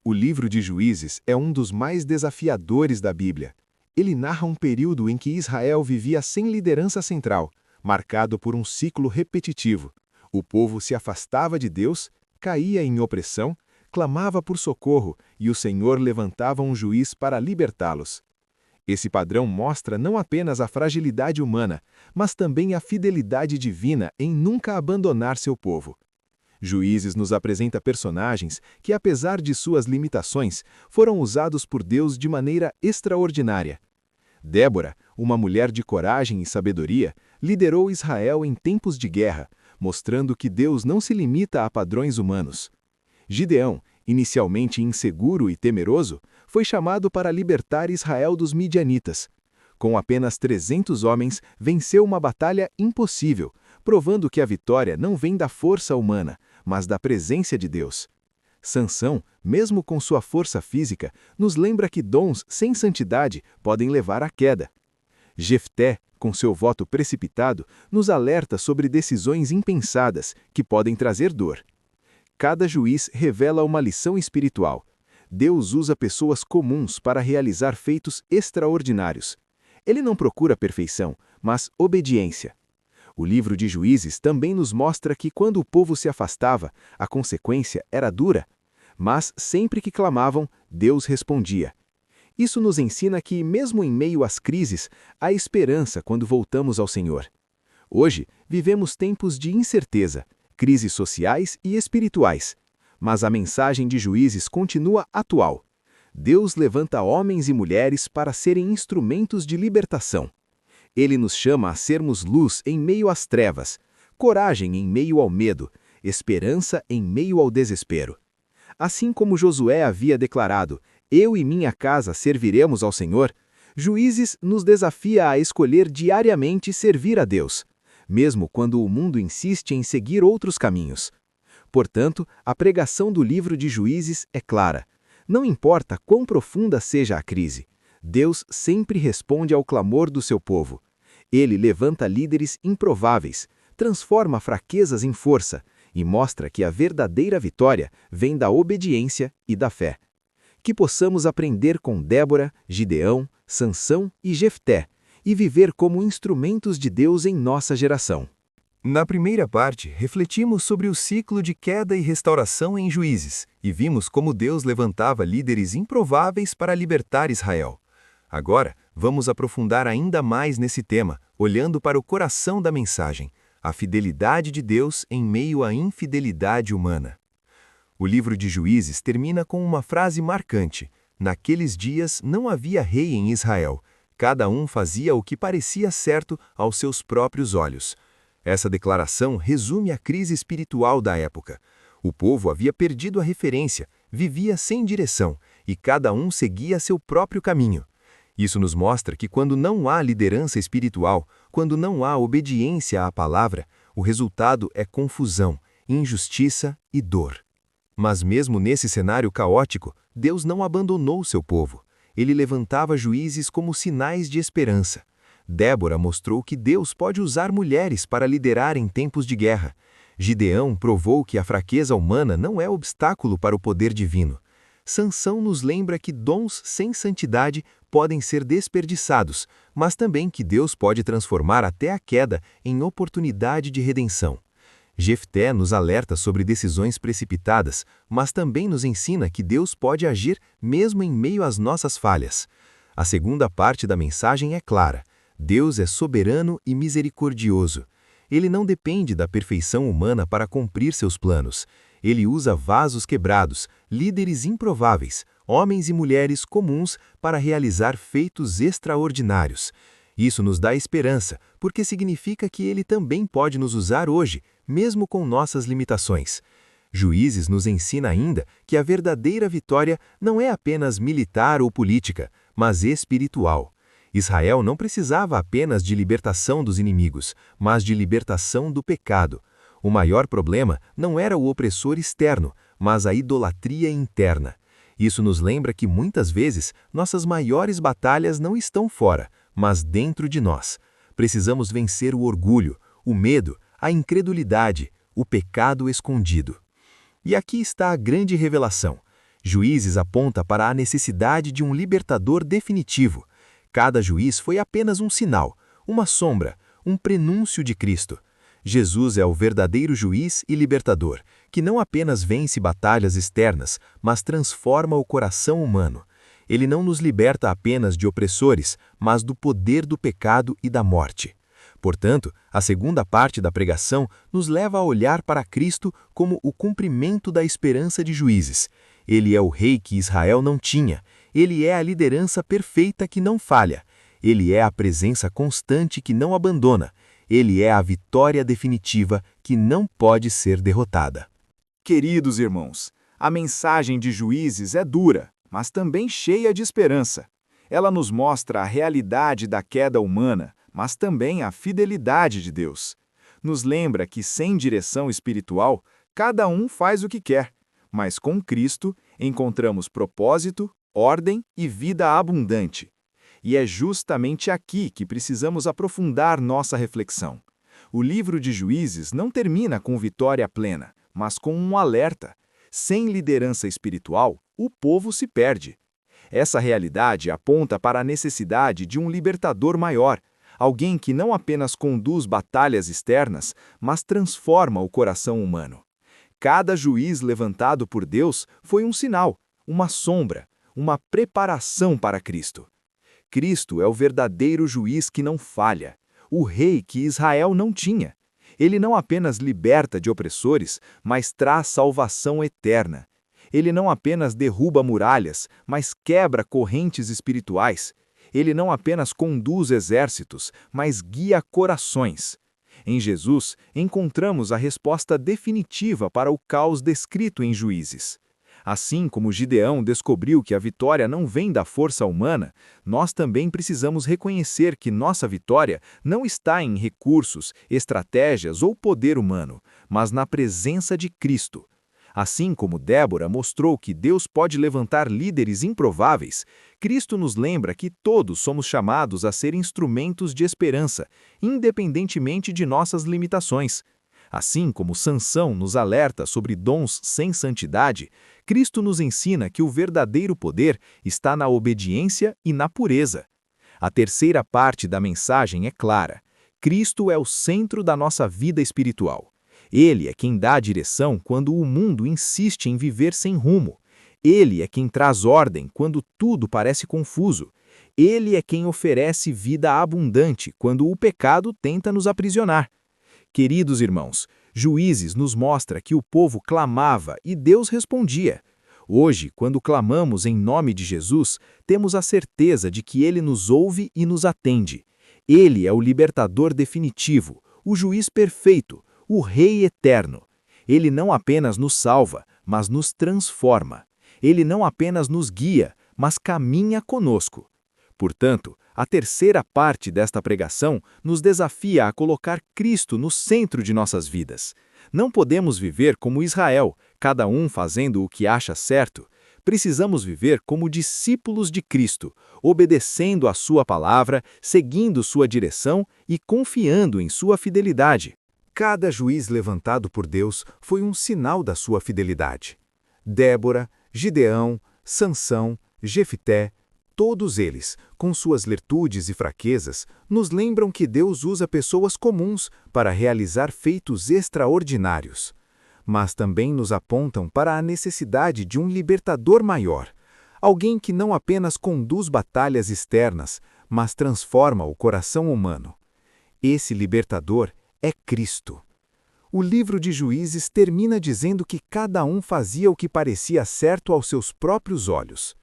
O livro de Juízes é um dos mais desafiadores da Bíblia. Ele narra um período em que Israel vivia sem liderança central, marcado por um ciclo repetitivo. O povo se afastava de Deus, caía em opressão, clamava por socorro e o Senhor levantava um juiz para libertá-los. Esse padrão mostra não apenas a fragilidade humana, mas também a fidelidade divina em nunca abandonar seu povo. Juízes nos apresenta personagens que, apesar de suas limitações, foram usados por Deus de maneira extraordinária. Débora, uma mulher de coragem e sabedoria, liderou Israel em tempos de guerra, mostrando que Deus não se limita a padrões humanos. Gideão, inicialmente inseguro e temeroso, foi chamado para libertar Israel dos midianitas. Com apenas 300 homens, venceu uma batalha impossível, provando que a vitória não vem da força humana, mas da presença de Deus. Sansão, mesmo com sua força física, nos lembra que dons sem santidade podem levar à queda. Jefté, com seu voto precipitado, nos alerta sobre decisões impensadas que podem trazer dor. Cada juiz revela uma lição espiritual. Deus usa pessoas comuns para realizar feitos extraordinários. Ele não procura perfeição, mas obediência. O livro de Juízes também nos mostra que quando o povo se afastava, a consequência era dura. Mas sempre que clamavam, Deus respondia. Isso nos ensina que, mesmo em meio às crises, há esperança quando voltamos ao Senhor. Hoje, vivemos tempos de incerteza, crises sociais e espirituais. Mas a mensagem de Juízes continua atual. Deus levanta homens e mulheres para serem instrumentos de libertação. Ele nos chama a sermos luz em meio às trevas, coragem em meio ao medo, esperança em meio ao desespero. Assim como Josué havia declarado, eu e minha casa serviremos ao Senhor, Juízes nos desafia a escolher diariamente servir a Deus, mesmo quando o mundo insiste em seguir outros caminhos. Portanto, a pregação do livro de Juízes é clara. Não importa quão profunda seja a crise, Deus sempre responde ao clamor do seu povo. Ele levanta líderes improváveis, transforma fraquezas em força e mostra que a verdadeira vitória vem da obediência e da fé. Que possamos aprender com Débora, Gideão, Sansão e Jefté e viver como instrumentos de Deus em nossa geração. Na primeira parte, refletimos sobre o ciclo de queda e restauração em Juízes e vimos como Deus levantava líderes improváveis para libertar Israel. Agora, vamos aprofundar ainda mais nesse tema, olhando para o coração da mensagem, a fidelidade de Deus em meio à infidelidade humana. O livro de Juízes termina com uma frase marcante: naqueles dias não havia rei em Israel, cada um fazia o que parecia certo aos seus próprios olhos. Essa declaração resume a crise espiritual da época. O povo havia perdido a referência, vivia sem direção, e cada um seguia seu próprio caminho. Isso nos mostra que quando não há liderança espiritual, quando não há obediência à palavra, o resultado é confusão, injustiça e dor. Mas mesmo nesse cenário caótico, Deus não abandonou seu povo. Ele levantava juízes como sinais de esperança. Débora mostrou que Deus pode usar mulheres para liderar em tempos de guerra. Gideão provou que a fraqueza humana não é obstáculo para o poder divino. Sansão nos lembra que dons sem santidade podem ser desperdiçados, mas também que Deus pode transformar até a queda em oportunidade de redenção. Jefté nos alerta sobre decisões precipitadas, mas também nos ensina que Deus pode agir mesmo em meio às nossas falhas. A segunda parte da mensagem é clara. Deus é soberano e misericordioso. Ele não depende da perfeição humana para cumprir seus planos. Ele usa vasos quebrados, líderes improváveis, homens e mulheres comuns para realizar feitos extraordinários. Isso nos dá esperança, porque significa que Ele também pode nos usar hoje, mesmo com nossas limitações. Juízes nos ensina ainda que a verdadeira vitória não é apenas militar ou política, mas espiritual. Israel não precisava apenas de libertação dos inimigos, mas de libertação do pecado. O maior problema não era o opressor externo, mas a idolatria interna. Isso nos lembra que muitas vezes nossas maiores batalhas não estão fora, mas dentro de nós. Precisamos vencer o orgulho, o medo, a incredulidade, o pecado escondido. E aqui está a grande revelação. Juízes aponta para a necessidade de um libertador definitivo. Cada juiz foi apenas um sinal, uma sombra, um prenúncio de Cristo. Jesus é o verdadeiro juiz e libertador, que não apenas vence batalhas externas, mas transforma o coração humano. Ele não nos liberta apenas de opressores, mas do poder do pecado e da morte. Portanto, a segunda parte da pregação nos leva a olhar para Cristo como o cumprimento da esperança de Juízes. Ele é o rei que Israel não tinha. Ele é a liderança perfeita que não falha. Ele é a presença constante que não abandona. Ele é a vitória definitiva que não pode ser derrotada. Queridos irmãos, a mensagem de Juízes é dura, mas também cheia de esperança. Ela nos mostra a realidade da queda humana, mas também a fidelidade de Deus. Nos lembra que sem direção espiritual, cada um faz o que quer, mas com Cristo encontramos propósito, ordem e vida abundante. E é justamente aqui que precisamos aprofundar nossa reflexão. O livro de Juízes não termina com vitória plena, mas com um alerta. Sem liderança espiritual, o povo se perde. Essa realidade aponta para a necessidade de um libertador maior, alguém que não apenas conduz batalhas externas, mas transforma o coração humano. Cada juiz levantado por Deus foi um sinal, uma sombra, uma preparação para Cristo. Cristo é o verdadeiro juiz que não falha, o rei que Israel não tinha. Ele não apenas liberta de opressores, mas traz salvação eterna. Ele não apenas derruba muralhas, mas quebra correntes espirituais. Ele não apenas conduz exércitos, mas guia corações. Em Jesus, encontramos a resposta definitiva para o caos descrito em Juízes. Assim como Gideão descobriu que a vitória não vem da força humana, nós também precisamos reconhecer que nossa vitória não está em recursos, estratégias ou poder humano, mas na presença de Cristo. Assim como Débora mostrou que Deus pode levantar líderes improváveis, Cristo nos lembra que todos somos chamados a ser instrumentos de esperança, independentemente de nossas limitações. Assim como Sansão nos alerta sobre dons sem santidade, Cristo nos ensina que o verdadeiro poder está na obediência e na pureza. A terceira parte da mensagem é clara. Cristo é o centro da nossa vida espiritual. Ele é quem dá a direção quando o mundo insiste em viver sem rumo. Ele é quem traz ordem quando tudo parece confuso. Ele é quem oferece vida abundante quando o pecado tenta nos aprisionar. Queridos irmãos, Juízes nos mostra que o povo clamava e Deus respondia. Hoje, quando clamamos em nome de Jesus, temos a certeza de que Ele nos ouve e nos atende. Ele é o libertador definitivo, o juiz perfeito, o Rei eterno. Ele não apenas nos salva, mas nos transforma. Ele não apenas nos guia, mas caminha conosco. Portanto, a terceira parte desta pregação nos desafia a colocar Cristo no centro de nossas vidas. Não podemos viver como Israel, cada um fazendo o que acha certo. Precisamos viver como discípulos de Cristo, obedecendo a sua palavra, seguindo sua direção e confiando em sua fidelidade. Cada juiz levantado por Deus foi um sinal da sua fidelidade. Débora, Gideão, Sansão, Jefité, todos eles, com suas virtudes e fraquezas, nos lembram que Deus usa pessoas comuns para realizar feitos extraordinários. Mas também nos apontam para a necessidade de um libertador maior, alguém que não apenas conduz batalhas externas, mas transforma o coração humano. Esse libertador é Cristo. O livro de Juízes termina dizendo que cada um fazia o que parecia certo aos seus próprios olhos.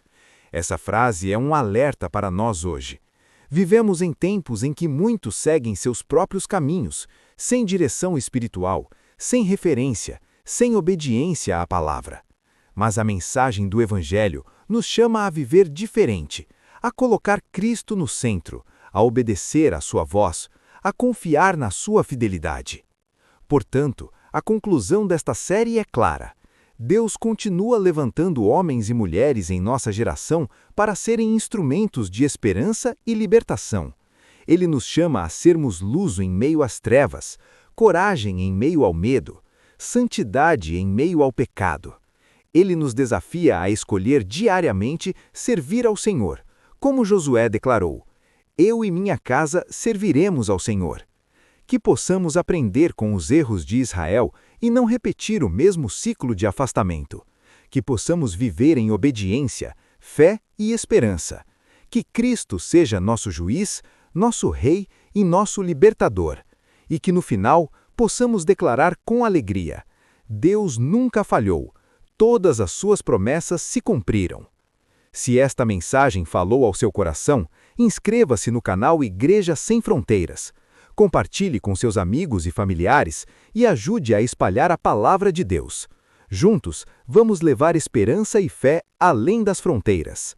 Essa frase é um alerta para nós hoje. Vivemos em tempos em que muitos seguem seus próprios caminhos, sem direção espiritual, sem referência, sem obediência à palavra. Mas a mensagem do Evangelho nos chama a viver diferente, a colocar Cristo no centro, a obedecer à sua voz, a confiar na sua fidelidade. Portanto, a conclusão desta série é clara. Deus continua levantando homens e mulheres em nossa geração para serem instrumentos de esperança e libertação. Ele nos chama a sermos luz em meio às trevas, coragem em meio ao medo, santidade em meio ao pecado. Ele nos desafia a escolher diariamente servir ao Senhor, como Josué declarou: Eu e minha casa serviremos ao Senhor. Que possamos aprender com os erros de Israel e não repetir o mesmo ciclo de afastamento. Que possamos viver em obediência, fé e esperança. Que Cristo seja nosso juiz, nosso rei e nosso libertador. E que no final possamos declarar com alegria: Deus nunca falhou, todas as suas promessas se cumpriram. Se esta mensagem falou ao seu coração, inscreva-se no canal Igreja Sem Fronteiras. Compartilhe com seus amigos e familiares e ajude a espalhar a palavra de Deus. Juntos, vamos levar esperança e fé além das fronteiras.